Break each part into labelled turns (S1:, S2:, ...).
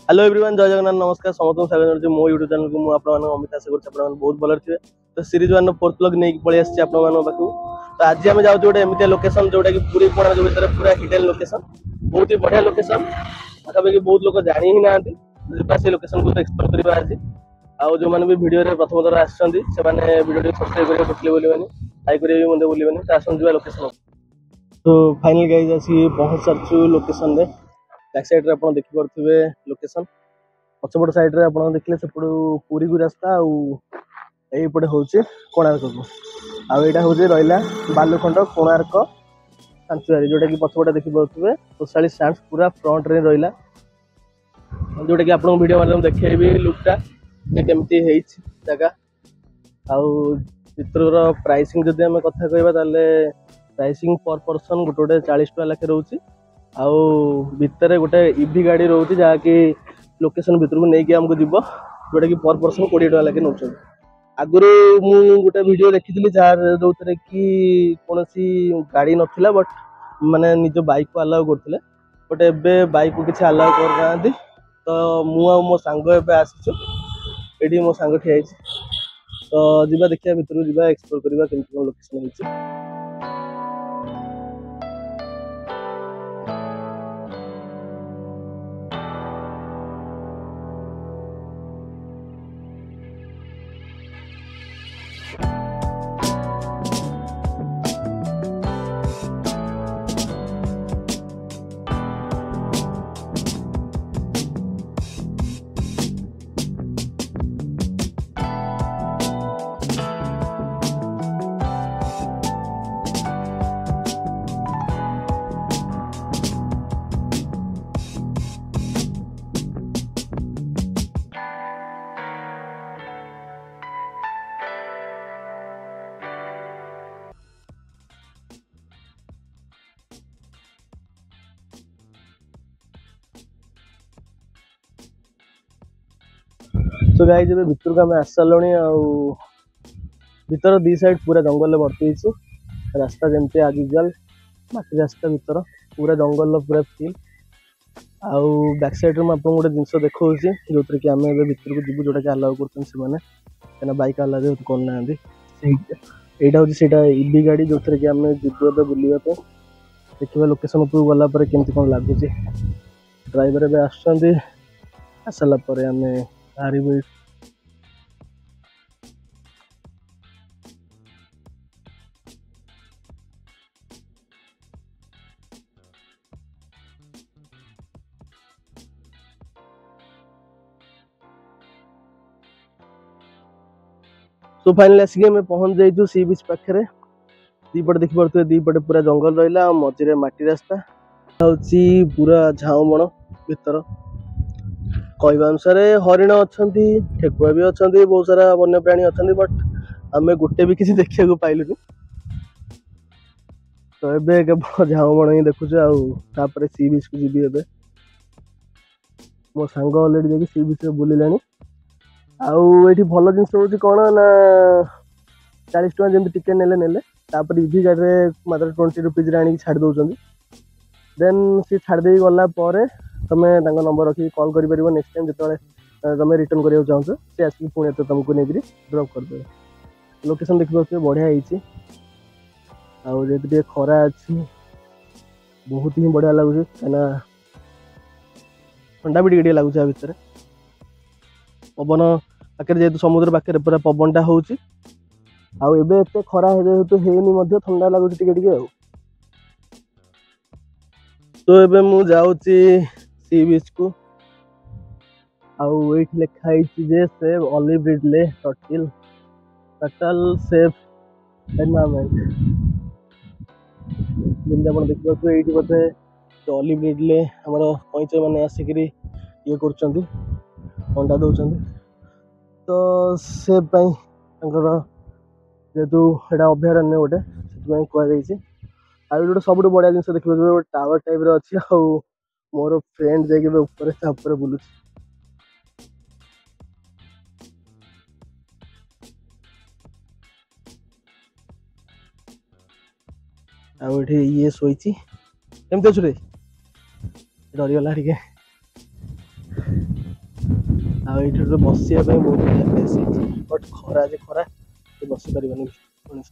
S1: Hello everyone, जय जगन्नाथ, नमस्कार। समस्त स्वागत करछि मो यूट्यूब चैनल को। मु आपन अमित आशा करछि आपन बहुत भलो थिबे। तो सीरीज 1 फोर्थ व्लॉग नै पळे आछि आपन मानो पाखु। तो आज हम जाउ जोटे एमितिया लोकेशन जोटा कि पूरी कोणा जो भीतर पूरा हिडन लोकेशन, बहुत ही बढ़िया लोकेशन। आखा कि बहुत लोग जानि ही नांती जेपा से लोकेशन को एक्सप्लोर करबा आज। आउ जो माने भी वीडियो रे प्रथम दर आछंती से माने वीडियो को सब्सक्राइब करियो पटले बोलिबानी, लाइक करियो मुंडे बोलिबानी। तो आसन जिबा लोकेशन। तो फाइनल गाइस आसी पहुंच सरछु लोकेशन रे। बैक साइड रे आपण देखि परथिबे लोकेशन। पछपट साइड रे आपण देखले सेपड़ पुरी को रास्ता आईपटे हूँ कोणार्क को आईटा हूँ रहा बालुखंड कोणार्क सांचुरी जोटा कि पछपटे देखी पारे तोशाली सांस पूरा फ्रंट रे रहा जोटा कि आपको वीडियो माध्यम देखी लुकटा केमती जगह आउ चित्र प्राइसिंग जदि आम कथा कहवा प्राइसिंग पर पर्सन गोटे गोटे 40 टका लाखे रोचे आउ भितर गोटे इवी गाड़ी रोचे जहाँकि लोकेशन भितर को नहीं आमको जीव जोटा कि पर पर्सन 20 टका लाखे नौ आगुरी मु गोटे वीडियो देखी जो कि कौन सी गाड़ी नाला बट माने निज बाइक को अलाउ करते बट एबे बाइक को किसी अलाउ करना। तो मु मो सांग एबे आसीचु एडी मो सांग ठिया तो जीवा देखिया भितर जीवा एक्सप्लोर करबा केमती लोकेशन होइछि। तो गाइस जब भितर को आम आस सारे भीतर दी साइड पूरा जंगल भर्ती रास्ता जमती आज यूजुआल मटी रास्ता भीतर पूरा जंगल पूरा फील आउ बैक साइड में आपको गोटे जिन देखा जो कि आम भीतर को जीव जोटा कि अलाउ कर बाइक अलाउ जेहतु करना यहाँ हूँ इवी गाड़ी जो कि आम जीव बुलवाई देखा लोकेशन उपरू गलापर केमती कौन लगुच ड्राइवर ए आसला आम बाहर तो फाइनली आसिक आम पहुंच जाइए सी बीच पाखे दीपटे देखी पारे दीपटे पूरा जंगल रहा मझे मटी रास्ता हूँ पूरा झाऊमण भीतर कहवा अनुसार हरिण अच्छा ठेकुआ भी अच्छा बहुत सारा वन्य प्राणी अच्छा बट आम गोटे भी किसी देखा पाइलुनि। तो ये केवल झाऊमण ही देखुचे आउे सी बीच को जी ए मो सांग अलरेडी जाकि सी बीच बुलिला आउे भल जिन हूँ कौन ना 40 टका जमी टिकेट ने इवी गाड़ी में मात्र 20 रुपीज आनी छाड़ दौरान देन सी छाड़ी गला तुम्हें नंबर रखी कॉल कर नेक्स्ट टाइम जो तुम रिटर्न करने चाहो सी आसिक पुणी तुमको नहीं ड्रॉप करदे। लोकेशन देखिए बढ़िया आते खरा अच्छी बहुत ही बढ़िया लगुच कहीं ठंडा भी टे लगुच भितर पवन पाखे जेहतु समुद्र पाखे पूरा पवनटा होती आते खरा जेहतु है ठंडा लगुच टे तो एबे मु जाउची सी बीच को आउ एठी लिखाई जे save olive ridley total safe environment जेमती आप देखिए ये बोधे ऑलिव रिडले आमर कईच मैंने आसिक ये कर अंडा दौरान तो से जेहेतु यहाँ अभयारण्य गोटे से कहुई आउ सब बढ़िया जिन देखिए गोटे टावर टाइप अच्छी मोर फ्रेंड जापर बुलू आठे ये शोची केमती अच्छे डरीगला टे ଏଇଠି ବସିବା ପାଇଁ ବହୁତ ବଢ଼ିଆ ପ୍ଲେସ୍ ହେଇଛି ବଟ୍ ଖରା ଯେ ଖରା ବସି ପାରିବନି ମଣିଷ।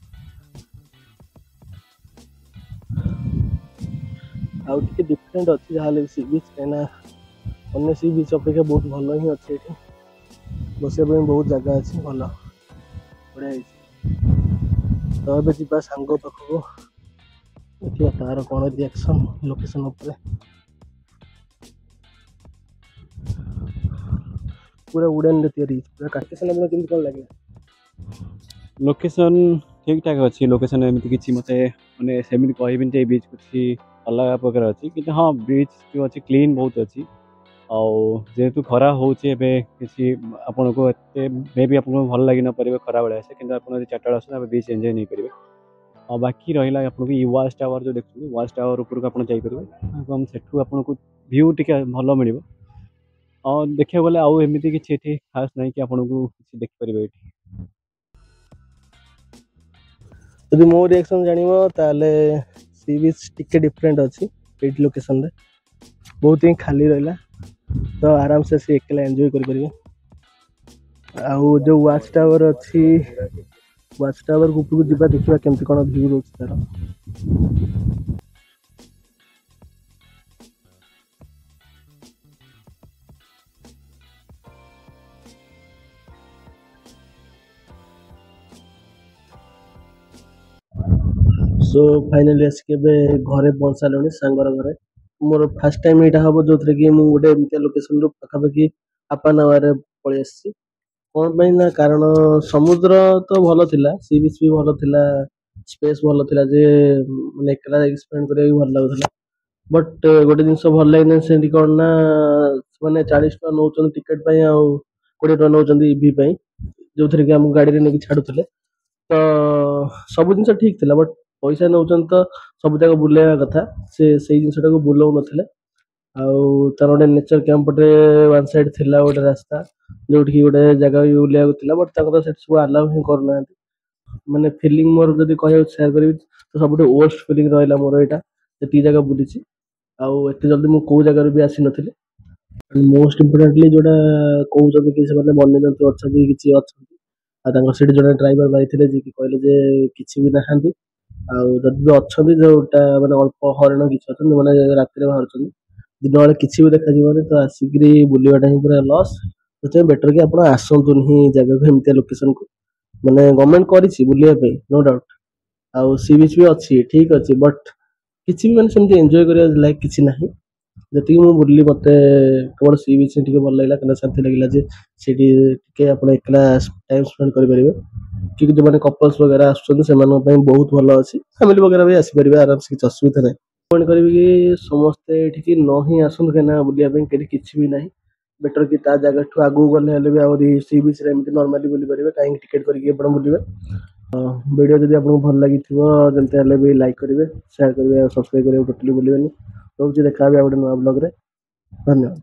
S1: ଆଉ ଟିକେ ଡିଫରେଣ୍ଟ ଅଛି ଯାହାହେଲେ ସି ବିଚ୍, କାହିଁକିନା ଅନ୍ୟ ସି ବିଚ୍ ଅପେକ୍ଷା ବହୁତ ଭଲ ହିଁ ଅଛି ଏଠି, ବସିବା ପାଇଁ ବହୁତ ଜାଗା ଅଛି, ଭଲ ବଢ଼ିଆ ହେଇଛି। ତ ଏବେ ଯିବା ସାଙ୍ଗ ପାଖକୁ, ଦେଖିବା ତାର କ'ଣ ରିଆକ୍ସନ୍ ଲୋକେସନ୍ ଉପରେ। पूरा वुडन तैयारी पूरा लोकेशन आपको केमती कोन लागला?
S2: लोकेशन ठीक ठाक अच्छी लोकेशन एमती किसी मत मैंने सेमती कहबिन जे बीच कुछ अलग प्रकार अच्छी कि हाँ बीच जो अच्छी क्लीन बहुत अच्छी जेहेतु खरा होचे किसी आपन को एते मे भी आपको भल लगी न पारे खरा बेले आसे कि आप चार्टा आस बीच एंजॉय नहीं करेंगे। और बाकी रहा आपको वाच टावर जो देखते वाच टावर उपरको आप जापर सेठू आपको व्यू टी भल मिल और देखा गले आउ एमती किसी खास नहीं कि आपको किसी देखिपारे ये।
S1: यदि मो रिएक्शन जानिबो ताले सी बीच टिके डिफरेंट अच्छी एट लोकेशन रे बहुत ही खाली रहला तो आराम से सी एकला एंजॉय कर परिबे। आउ जो वाच टावर अच्छी वाच टावर ऊपर को देखा केमती कौन व्यू रोच तार। सो फाइनली आसिक घरे पहुँच सारे सांगर घरे मोर फास्ट टाइम यहाँ हम जो कि मुझे गोटे एमती लोकेशन पाखापाखि हाफ एन आवर पलि आसी कौन पाई ना कारण समुद्र तो भल थिला सी बीच भी भल थिला स्पेस भल थिला जे माने एकला स्पेंड करबा भल लागुला बट गोटे जिनस भल लगे से कौन ना माने 40 टका नौ टिकेट पाई आ 20 टका नौ इवी पाई जो थे कि आम गाड़ी नहीं छाड़ुले तो सब जिन ठीक थिला बट पैसा नौ तो सब जगह बुलेवा कथा से जिनटा को बुलाऊ नथिले तार गोटे नेचर कैंप पटे वन साइड थिला गोटे रास्ता जो गोटे जगह भी बुलाया बट तो सब आलाउ ही करना माने फिलिंग मोर जब कह सेयार करी तो सब वर्स्ट फिलिंग रहा मोर यहाँ जी जगह बुली आते जल्दी मुझे कौ जगार भी आसी नी मोस्ट इम्पोर्टाटली जोटा कहते कि वन्य जंतु अच्छा किसी अच्छा जो ड्राइवर भाई थे जी कहले जे किसी भी नहांती जब भी अच्छा जोटा मैंने अल्प हरिण किसी अच्छा मैंने रात बाहर दिन बेले किसी भी देखा तो आसिक बुलवाटा ही पूरा लस तो बेटर कि आप आसतु ही जगह को एमती लोकेशन को मैंने गवर्नमेंट कर नो डाउट आउ सी बीच भी अच्छी ठीक अच्छी बट किसी भी मैंने एंजॉय कर लायक किसी ना जी मुझे बुल्ली मत केवल सी बीच भल लगे क्या शांति लगे एकला टाइम स्पेंड करेंगे कि जो मैंने कपल्स वगैरह आसुँच बहुत भल अच्छी फैमिली वगैरह भी आसपारे आराम से किसी असुविधा ना कौन करी कि समस्ते ये न ही आसतु कहीं बुलाया किसी भी ना बेटर कि जगह आगू गले सी बीच नॉर्मली बुली पारे कहीं टिकेट करके बुले वीडियो जब आपको भल लगी जल्दी भी लाइक करेंगे शेयर करेंगे सब्सक्राइब करेंगे टोटली बुलेनि रोचे देखा गोटे नुआ ब्लॉग रे धन्यवाद।